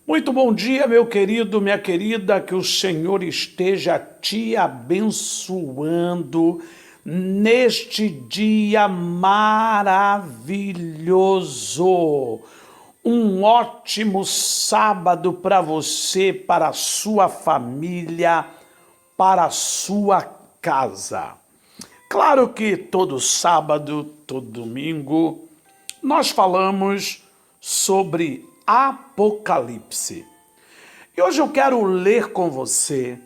Muito bom dia, meu querido, minha querida, que o Senhor esteja te abençoando neste dia maravilhoso. Um ótimo sábado para você, para a sua família, para a sua casa. Claro que todo sábado, todo domingo, nós falamos sobre Apocalipse. E hoje eu quero ler com você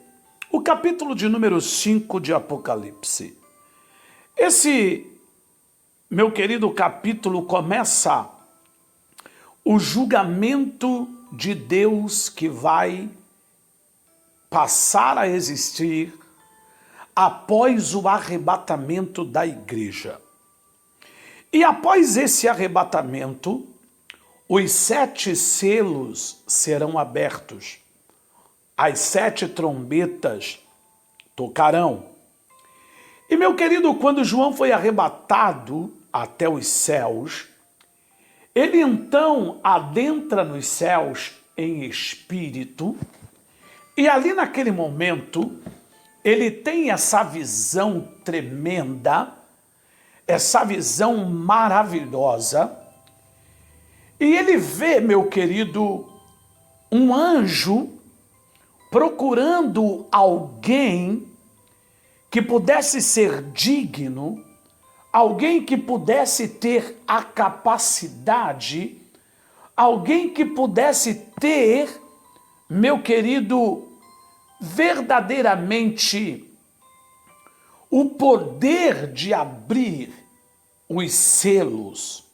o capítulo de número 5 de Apocalipse. Esse, meu querido capítulo, começa o julgamento de Deus que vai passar a existir após o arrebatamento da igreja. E após esse arrebatamento, os 7 selos serão abertos, as 7 trombetas tocarão. E, meu querido, quando João foi arrebatado até os céus, ele então adentra nos céus em espírito, e ali naquele momento, ele tem essa visão tremenda, essa visão maravilhosa. E ele vê, meu querido, um anjo procurando alguém que pudesse ser digno, alguém que pudesse ter a capacidade, alguém que pudesse ter, meu querido, verdadeiramente o poder de abrir os selos.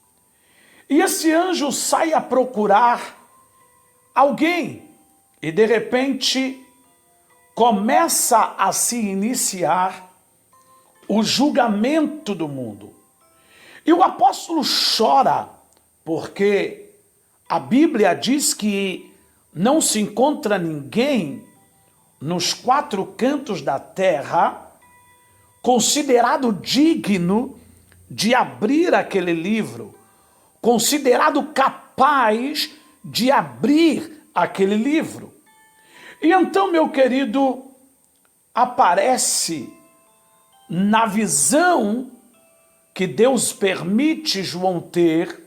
E esse anjo sai a procurar alguém e, de repente, começa a se iniciar o julgamento do mundo. E o apóstolo chora, porque a Bíblia diz que não se encontra ninguém nos 4 cantos da terra considerado digno de abrir aquele livro, considerado capaz de abrir aquele livro. E então, meu querido, aparece na visão que Deus permite João ter,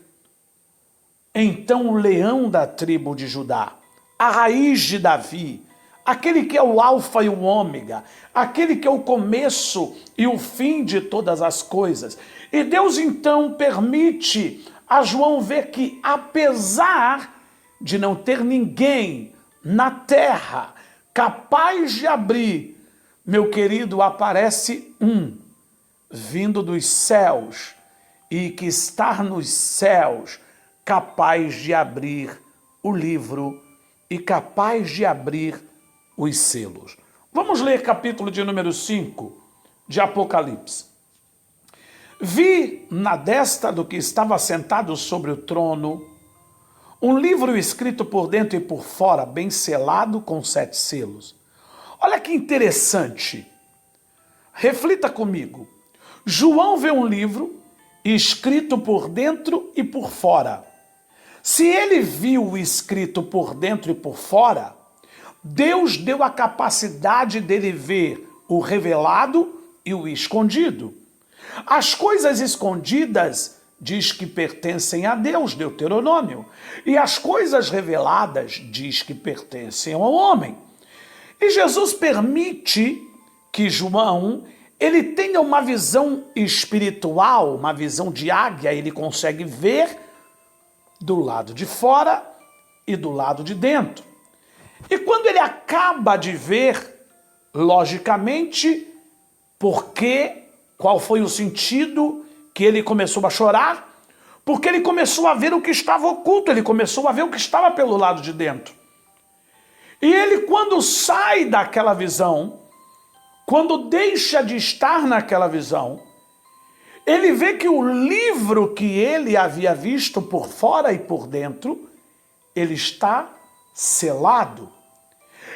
então o leão da tribo de Judá, a raiz de Davi, aquele que é o alfa e o ômega, aquele que é o começo e o fim de todas as coisas. E Deus então permite a João ver que, apesar de não ter ninguém na terra capaz de abrir, meu querido, aparece um vindo dos céus e que está nos céus, capaz de abrir o livro e capaz de abrir os selos. Vamos ler capítulo de número 5 de Apocalipse. Vi na destra do que estava sentado sobre o trono um livro escrito por dentro e por fora, bem selado com 7 selos. Olha que interessante. Reflita comigo. João vê um livro escrito por dentro e por fora. Se ele viu o escrito por dentro e por fora, Deus deu a capacidade dele ver o revelado e o escondido. As coisas escondidas diz que pertencem a Deus, Deuteronômio, e as coisas reveladas diz que pertencem ao homem. E Jesus permite que João ele tenha uma visão espiritual, uma visão de águia, ele consegue ver do lado de fora e do lado de dentro. E quando ele acaba de ver, logicamente, qual foi o sentido que ele começou a chorar? Porque ele começou a ver o que estava oculto, ele começou a ver o que estava pelo lado de dentro. E ele, quando sai daquela visão, quando deixa de estar naquela visão, ele vê que o livro que ele havia visto por fora e por dentro, ele está selado.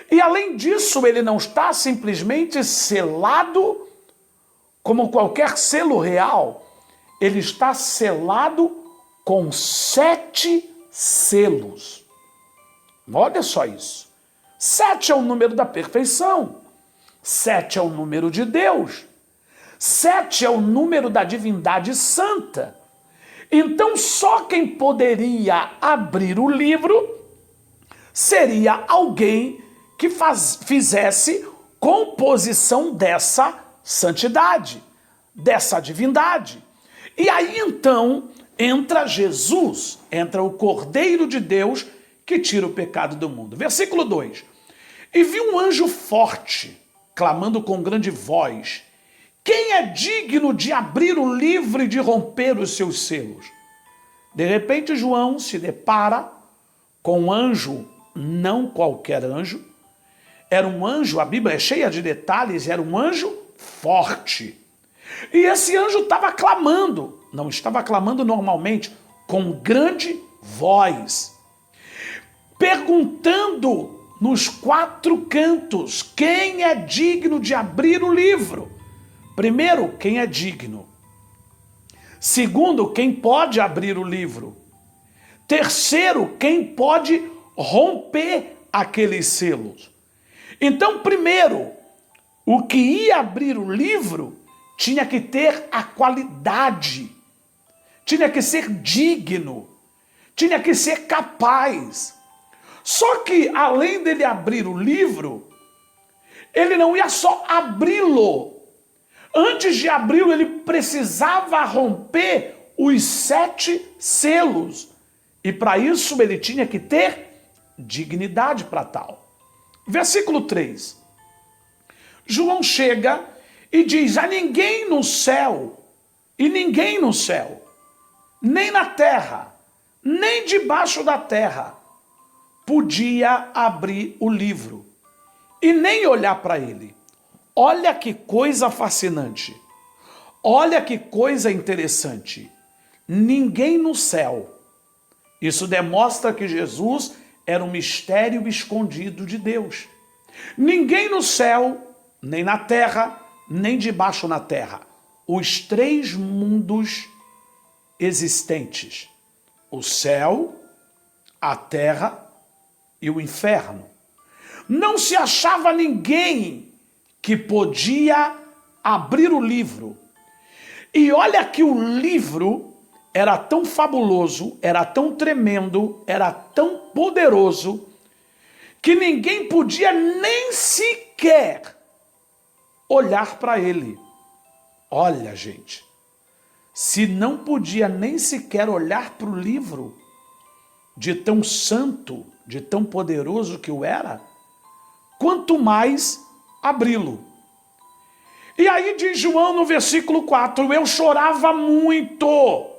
E além disso, ele não está simplesmente selado como qualquer selo real. Ele está selado com 7 selos. Olha só isso. 7 é o número da perfeição. 7 é o número de Deus. 7 é o número da divindade santa. Então, só quem poderia abrir o livro seria alguém que fizesse composição dessa santidade, dessa divindade. E aí, então, entra Jesus, entra o Cordeiro de Deus que tira o pecado do mundo. Versículo 2. E vi um anjo forte, clamando com grande voz: quem é digno de abrir o livro e de romper os seus selos? De repente, João se depara com um anjo, não qualquer anjo. Era um anjo, a Bíblia é cheia de detalhes, era um anjo forte. E esse anjo estava clamando, não estava clamando normalmente, com grande voz, perguntando nos 4 cantos: quem é digno de abrir o livro? Primeiro, quem é digno? Segundo, quem pode abrir o livro? Terceiro, quem pode romper aqueles selos? Então, primeiro, o que ia abrir o livro tinha que ter a qualidade, tinha que ser digno, tinha que ser capaz. Só que, além dele abrir o livro, ele não ia só abri-lo. Antes de abri-lo, ele precisava romper os 7 selos. E para isso ele tinha que ter dignidade para tal. Versículo 3. João chega e diz: a ninguém no céu, e ninguém no céu, nem na terra, nem debaixo da terra, podia abrir o livro e nem olhar para ele. Olha que coisa fascinante. Olha que coisa interessante. Ninguém no céu. Isso demonstra que Jesus era um mistério escondido de Deus. Ninguém no céu, nem na terra, nem debaixo na terra. Os 3 mundos existentes: o céu, a terra e o inferno. Não se achava ninguém que podia abrir o livro. E olha que o livro era tão fabuloso, era tão tremendo, era tão poderoso, que ninguém podia nem sequer olhar para ele. Olha, gente, se não podia nem sequer olhar para o livro, de tão santo, de tão poderoso que o era, quanto mais abri-lo. E aí diz João no versículo 4, eu chorava muito,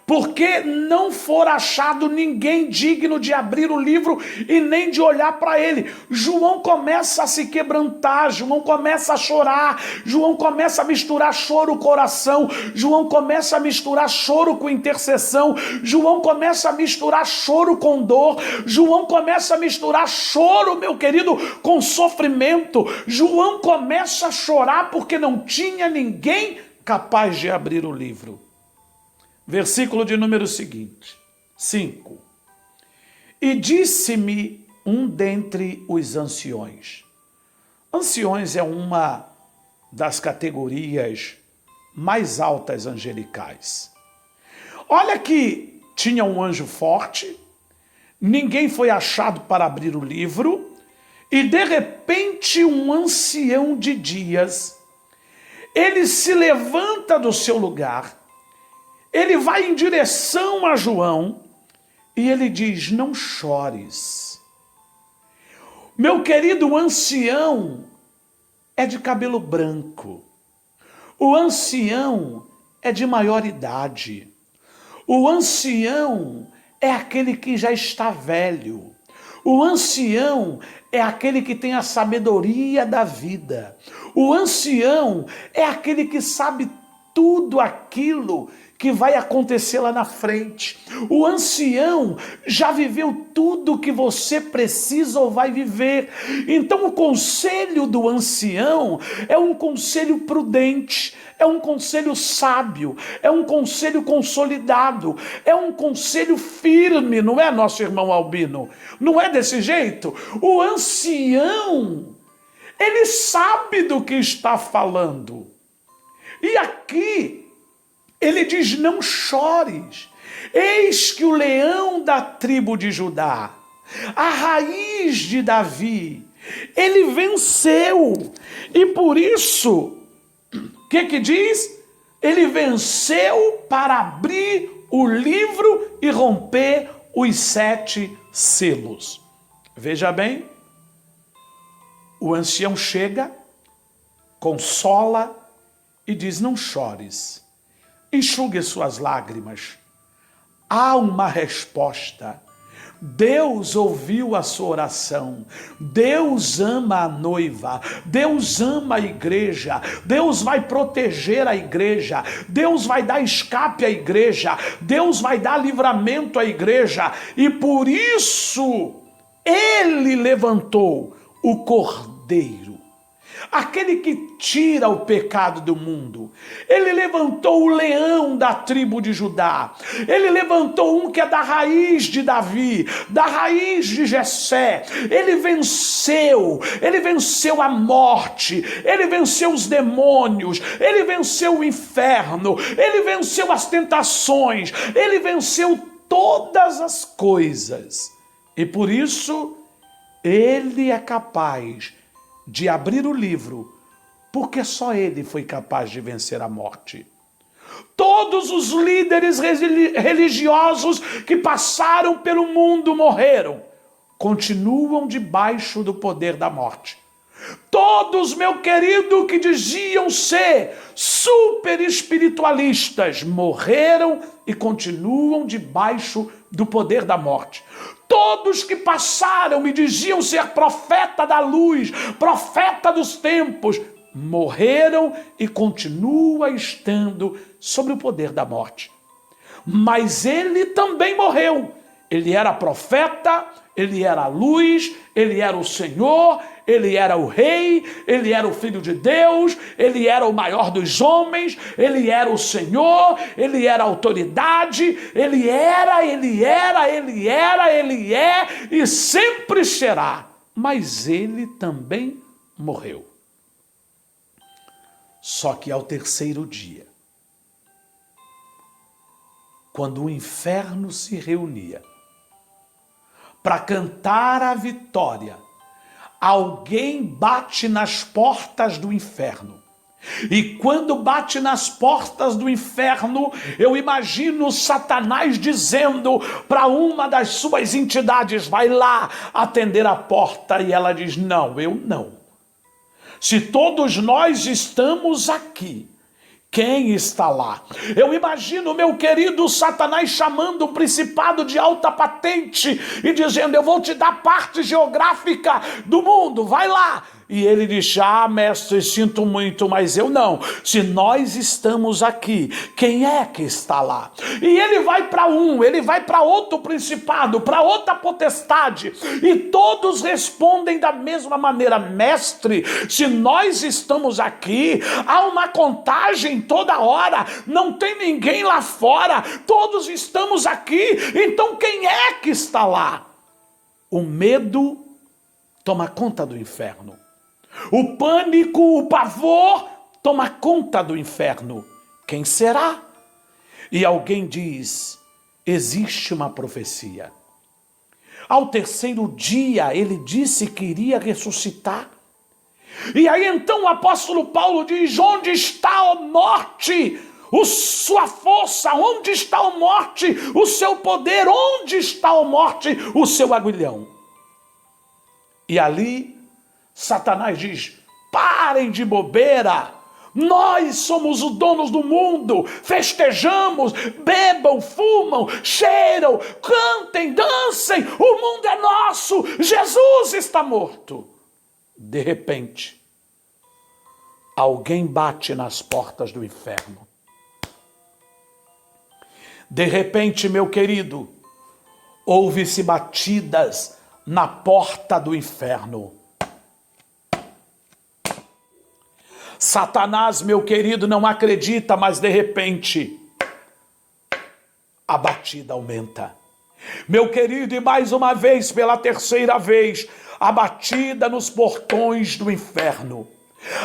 porque não for achado ninguém digno de abrir o livro e nem de olhar para ele. João começa a se quebrantar, João começa a chorar, João começa a misturar choro com coração, João começa a misturar choro com intercessão, João começa a misturar choro com dor, João começa a misturar choro, meu querido, com sofrimento. João começa a chorar porque não tinha ninguém capaz de abrir o livro. Versículo de número seguinte, 5. E disse-me um dentre os anciões. Anciões é uma das categorias mais altas angelicais. Olha que tinha um anjo forte, ninguém foi achado para abrir o livro, e de repente um ancião de dias, ele se levanta do seu lugar, ele vai em direção a João e ele diz: não chores. Meu querido, o ancião é de cabelo branco. O ancião é de maior idade. O ancião é aquele que já está velho. O ancião é aquele que tem a sabedoria da vida. O ancião é aquele que sabe tudo aquilo que vai acontecer lá na frente. O ancião já viveu tudo que você precisa ou vai viver. Então o conselho do ancião é um conselho prudente, é um conselho sábio, é um conselho consolidado, é um conselho firme, não é, nosso irmão Albino? Não é desse jeito? O ancião, ele sabe do que está falando. E aqui ele diz: não chores, eis que o leão da tribo de Judá, a raiz de Davi, ele venceu. E por isso, o que diz? Ele venceu para abrir o livro e romper os 7 selos. Veja bem, o ancião chega, consola e diz: não chores, enxugue suas lágrimas. Há uma resposta. Deus ouviu a sua oração. Deus ama a noiva. Deus ama a igreja. Deus vai proteger a igreja. Deus vai dar escape à igreja. Deus vai dar livramento à igreja. E por isso ele levantou o Cordeiro, aquele que tira o pecado do mundo. Ele levantou o leão da tribo de Judá. Ele levantou um que é da raiz de Davi, da raiz de Jessé. Ele venceu a morte, ele venceu os demônios, ele venceu o inferno, ele venceu as tentações, ele venceu todas as coisas. E por isso, ele é capaz de abrir o livro, porque só ele foi capaz de vencer a morte. Todos os líderes religiosos que passaram pelo mundo morreram, continuam debaixo do poder da morte. Todos, meu querido, que diziam ser super espiritualistas, morreram e continuam debaixo do poder da morte. Todos que passaram e diziam ser profeta da luz, profeta dos tempos, morreram e continuam estando sob o poder da morte. Mas ele também morreu. Ele era profeta, ele era a luz, ele era o Senhor, ele era o rei, ele era o Filho de Deus, ele era o maior dos homens, ele era o Senhor, ele era a autoridade, ele é e sempre será. Mas ele também morreu. Só que ao terceiro dia, quando o inferno se reunia para cantar a vitória, alguém bate nas portas do inferno. E quando bate nas portas do inferno, eu imagino Satanás dizendo para uma das suas entidades: vai lá atender a porta. E ela diz: não, eu não. Se todos nós estamos aqui, quem está lá? Eu imagino, meu querido, Satanás chamando o principado de alta patente e dizendo: eu vou te dar parte geográfica do mundo, vai lá. E ele diz: ah, mestre, sinto muito, mas eu não. Se nós estamos aqui, quem é que está lá? E ele vai para ele vai para outro principado, para outra potestade, e todos respondem da mesma maneira: mestre, se nós estamos aqui, há uma contagem toda hora, não tem ninguém lá fora, todos estamos aqui, então quem é que está lá? O medo toma conta do inferno. O pânico, o pavor toma conta do inferno. Quem será? E alguém diz: existe uma profecia. Ao terceiro dia ele disse que iria ressuscitar. E aí então o apóstolo Paulo diz: onde está a morte? Sua força, onde está a morte? O seu poder, onde está a morte? O seu aguilhão. E ali Satanás diz: parem de bobeira, nós somos os donos do mundo, festejamos, bebam, fumam, cheiram, cantem, dancem, o mundo é nosso, Jesus está morto. De repente, alguém bate nas portas do inferno. De repente, meu querido, ouve-se batidas na porta do inferno. Satanás, meu querido, não acredita, mas de repente a batida aumenta. Meu querido, e mais uma vez, pela terceira vez, a batida nos portões do inferno.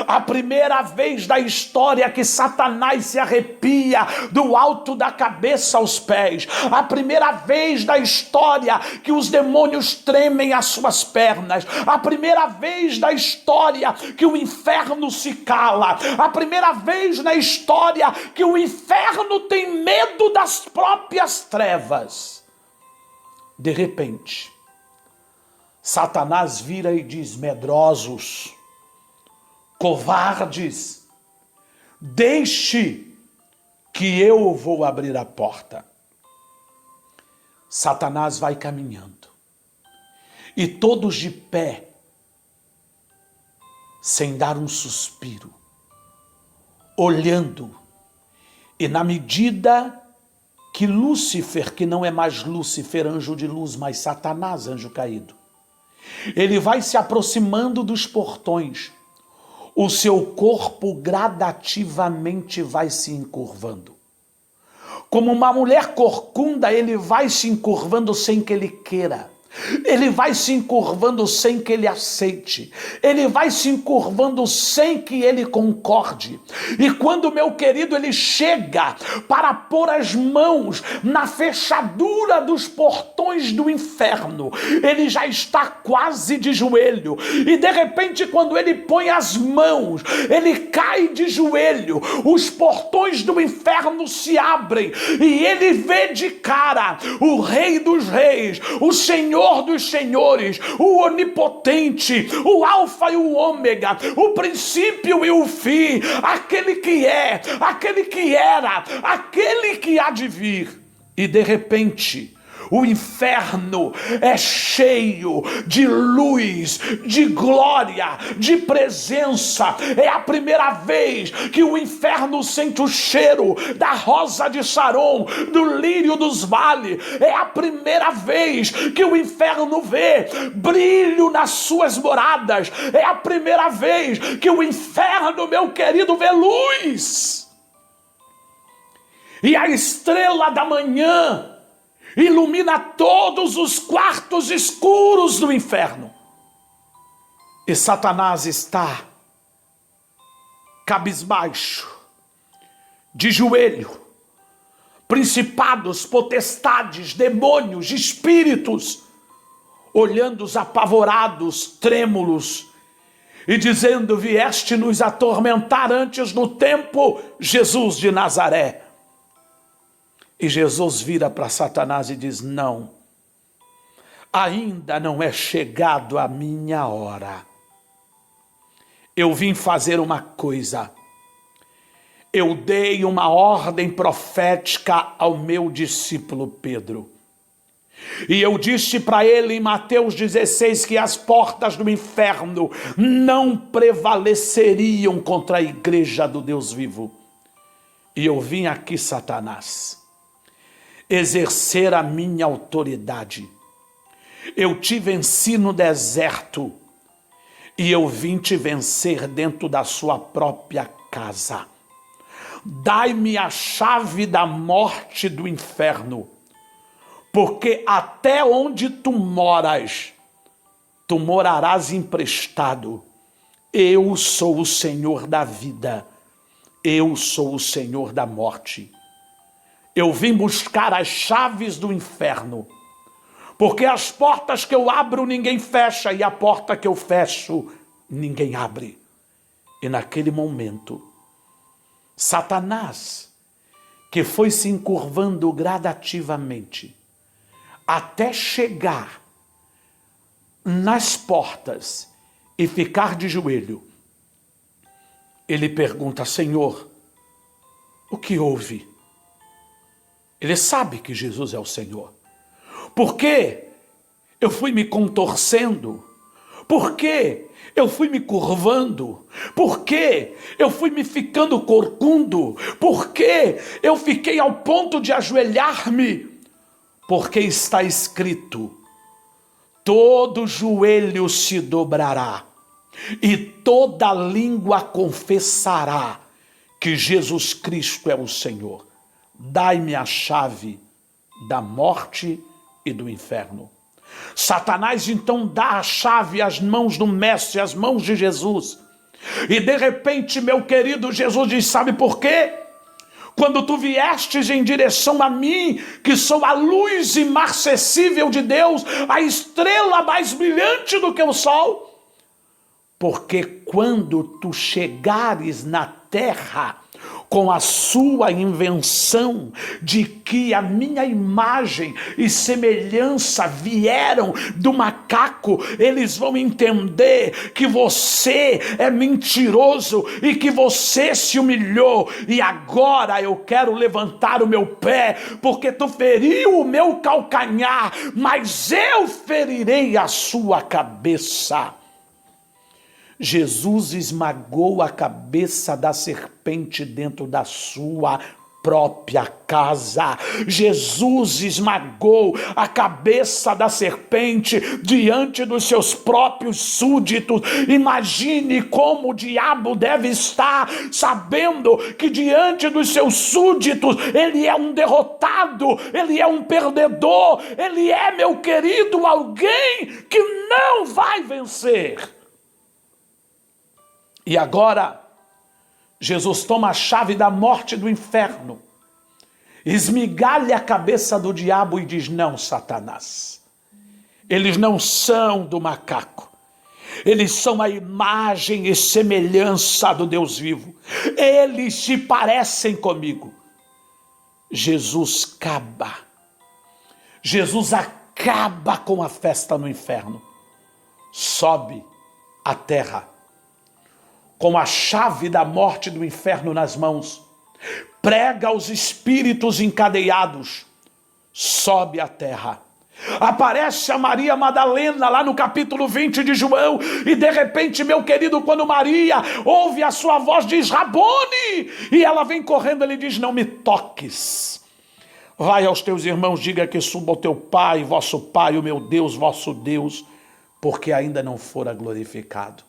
A primeira vez da história que Satanás se arrepia do alto da cabeça aos pés. A primeira vez da história que os demônios tremem às suas pernas. A primeira vez da história que o inferno se cala. A primeira vez na história que o inferno tem medo das próprias trevas. De repente, Satanás vira e diz: medrosos, covardes, deixe que eu vou abrir a porta. Satanás vai caminhando e todos de pé, sem dar um suspiro, olhando, e na medida que Lúcifer, que não é mais Lúcifer, anjo de luz, mas Satanás, anjo caído, ele vai se aproximando dos portões, o seu corpo gradativamente vai se encurvando. Como uma mulher corcunda, ele vai se encurvando sem que ele queira. Ele vai se encurvando sem que ele aceite. Ele vai se encurvando sem que ele concorde. E quando, meu querido, ele chega para pôr as mãos na fechadura dos portões do inferno, ele já está quase de joelho. E de repente, quando ele põe as mãos, ele cai de joelho. Os portões do inferno se abrem e ele vê de cara o Rei dos Reis, o Senhor dos Senhores, o Onipotente, o Alfa e o Ômega, o princípio e o fim, aquele que é, aquele que era, aquele que há de vir. E de repente, o inferno é cheio de luz, de glória, de presença. É a primeira vez que o inferno sente o cheiro da rosa de Saron, do lírio dos vales. É a primeira vez que o inferno vê brilho nas suas moradas. É a primeira vez que o inferno, meu querido, vê luz. E a estrela da manhã ilumina todos os quartos escuros do inferno. E Satanás está cabisbaixo, de joelho. Principados, potestades, demônios, espíritos, olhando-os apavorados, trêmulos, e dizendo: vieste nos atormentar antes do tempo, Jesus de Nazaré. E Jesus vira para Satanás e diz: não, ainda não é chegado a minha hora. Eu vim fazer uma coisa. Eu dei uma ordem profética ao meu discípulo Pedro. E eu disse para ele em Mateus 16 que as portas do inferno não prevaleceriam contra a igreja do Deus vivo. E eu vim aqui, Satanás, exercer a minha autoridade. Eu te venci no deserto e eu vim te vencer dentro da sua própria casa. Dai-me a chave da morte do inferno, porque até onde tu moras, tu morarás emprestado. Eu sou o Senhor da vida, eu sou o Senhor da morte. Eu vim buscar as chaves do inferno, porque as portas que eu abro ninguém fecha, e a porta que eu fecho ninguém abre. E naquele momento, Satanás, que foi se encurvando gradativamente, até chegar nas portas e ficar de joelho, ele pergunta: Senhor, o que houve? Ele sabe que Jesus é o Senhor. Por que eu fui me contorcendo? Por quê? Eu fui me curvando? Por quê? Eu fui me ficando corcundo? Por quê? Eu fiquei ao ponto de ajoelhar-me? Porque está escrito: todo joelho se dobrará e toda língua confessará que Jesus Cristo é o Senhor. Dai-me a chave da morte e do inferno. Satanás então dá a chave às mãos do mestre, às mãos de Jesus. E de repente, meu querido, Jesus diz: sabe por quê? Quando tu viestes em direção a mim, que sou a luz imarcessível de Deus, a estrela mais brilhante do que o sol, porque quando tu chegares na terra com a sua invenção de que a minha imagem e semelhança vieram do macaco, eles vão entender que você é mentiroso e que você se humilhou. E agora eu quero levantar o meu pé, porque tu feriu o meu calcanhar, mas eu ferirei a sua cabeça. Jesus esmagou a cabeça da serpente dentro da sua própria casa. Jesus esmagou a cabeça da serpente diante dos seus próprios súditos. Imagine como o diabo deve estar sabendo que diante dos seus súditos ele é um derrotado, ele é um perdedor, ele é, meu querido, alguém que não vai vencer. E agora, Jesus toma a chave da morte e do inferno, esmigalha a cabeça do diabo e diz: não, Satanás, eles não são do macaco, eles são a imagem e semelhança do Deus vivo, eles se parecem comigo. Jesus acaba com a festa no inferno, sobe à terra, com a chave da morte e do inferno nas mãos, prega aos espíritos encadeados, sobe à terra. Aparece a Maria Madalena lá no capítulo 20 de João, e de repente, meu querido, quando Maria ouve a sua voz, diz: Rabone, e ela vem correndo, ele diz: não me toques. Vai aos teus irmãos, diga que suba ao teu Pai, vosso Pai, o meu Deus, vosso Deus, porque ainda não fora glorificado.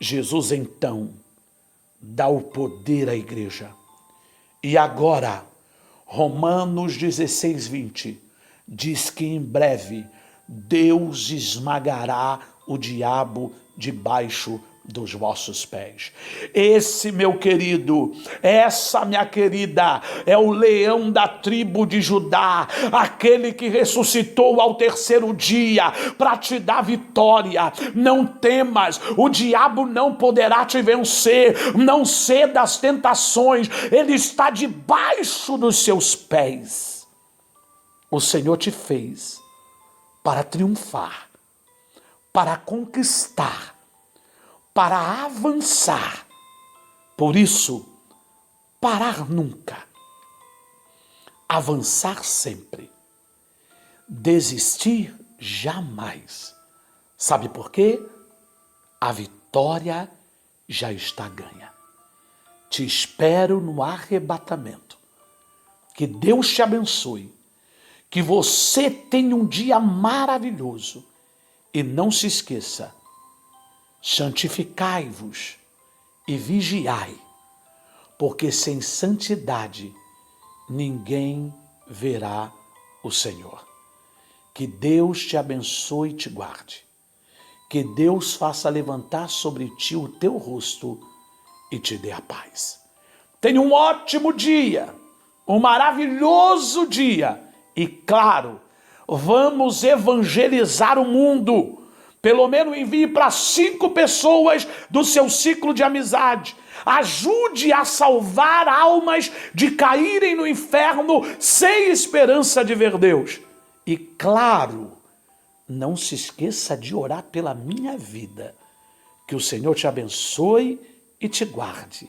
Jesus então dá o poder à igreja. E agora, Romanos 16, 20, diz que em breve Deus esmagará o diabo debaixo dos vossos pés. Esse, meu querido, essa, minha querida, é o leão da tribo de Judá, aquele que ressuscitou ao terceiro dia para te dar vitória. Não temas, o diabo não poderá te vencer, não ceda às tentações, ele está debaixo dos seus pés. O Senhor te fez para triunfar, para conquistar, para avançar. Por isso, parar nunca, avançar sempre, desistir jamais. Sabe por quê? A vitória já está ganha. Te espero no arrebatamento. Que Deus te abençoe, que você tenha um dia maravilhoso e não se esqueça: santificai-vos e vigiai, porque sem santidade ninguém verá o Senhor. Que Deus te abençoe e te guarde. Que Deus faça levantar sobre ti o teu rosto e te dê a paz. Tenha um ótimo dia, um maravilhoso dia. E claro, vamos evangelizar o mundo. Pelo menos envie para 5 pessoas do seu ciclo de amizade. Ajude a salvar almas de caírem no inferno sem esperança de ver Deus. E claro, não se esqueça de orar pela minha vida. Que o Senhor te abençoe e te guarde.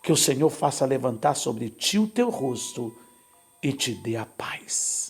Que o Senhor faça levantar sobre ti o teu rosto e te dê a paz.